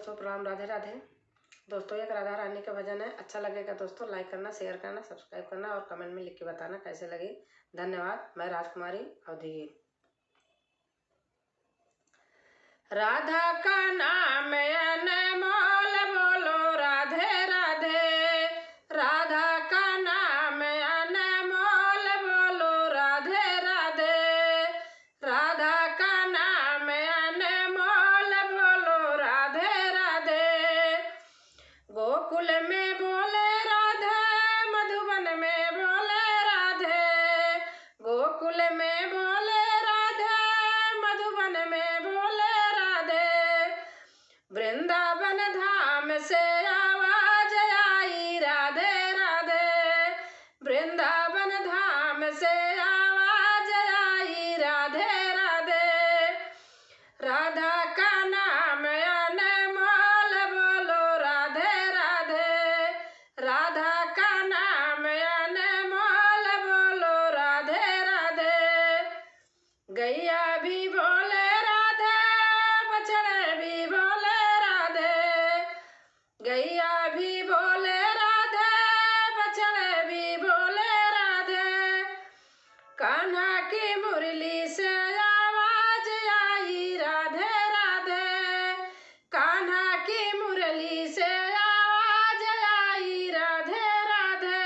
दोस्तों प्रणाम, राधे राधे। दोस्तों एक राधा रानी का भजन है, अच्छा लगेगा दोस्तों लाइक करना, शेयर करना, सब्सक्राइब करना और कमेंट में लिख के बताना कैसे लगे। धन्यवाद। मैं राजकुमारी अवधि। राधा का नाम अनमोल, बोलो राधे राधे। राधा का नाम अनमोल, बोलो राधे राधे। राधा का नाम अनमोल, बोलो राधे राधे। गोकुल में बोले राधे, मधुबन में बोले राधे। गोकुल में बोले राधे, मधुबन में बोले राधे। वृंदावन धाम से आवाज आई राधे राधे। वृंदावन धाम से आवाज आई राधे राधे। राधा का नाम अनमोल, बोलो राधे राधे। राधा का नाम अनमोल, बोलो राधे राधे। गैया भी बोले राधे, बछड़े भी बोले राधे। गैया भी बोले राधे, बछड़े भी बोले राधे। कान्हा की मुरली से आवाज आई राधे राधे। कान्हा की मुरली से आवाज आई राधे राधे।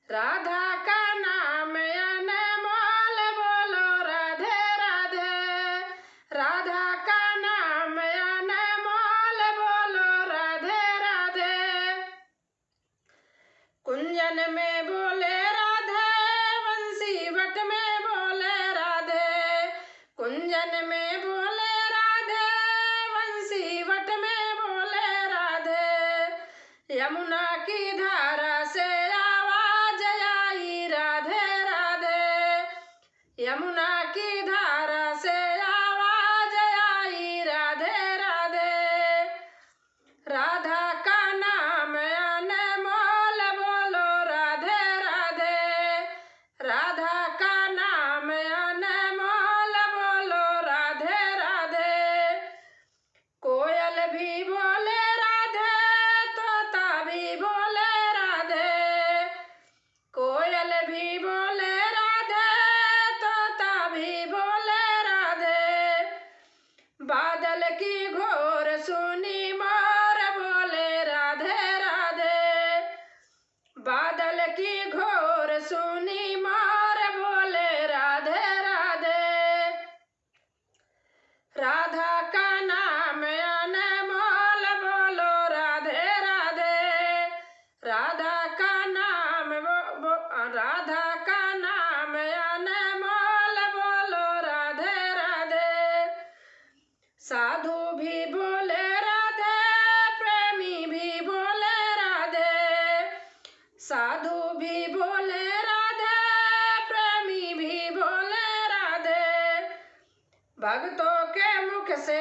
राधा का नाम अनमोल, बोलो राधे राधे। राधा का नाम अनमोल, बोलो राधे राधे। कुंजन में बोले राधे, बंसी बट में बोले राधे। कुंजन में बोले राधे, बंसी बट में बोले राधे। यमुना की धारा से आवाज आई राधे राधे। यमुना की धारा से आवाज आई राधे राधे। राधा का नाम अनमोल, बोलो राधे राधे। राधा का नाम अनमोल, बोलो राधे राधे। कोयल भी बोले राधे, तोता भी बोले राधे। कोयल भी बोले राधे, तोता भी बोले राधे। बादल की घोर सुनी मोर, बोले राधे राधे। बादल की घोर सुनी मोर, बोले राधे राधे। राधा का नाम अनमोल, बोलो राधे राधे। राधा का नाम राधा का नाम अनमोल, बोलो राधे राधे। साधु भी बोले राधे, प्रेमी भी बोले राधे। साधु भी बोले राधे, प्रेमी भी बोले राधे। भक्तों के मुख से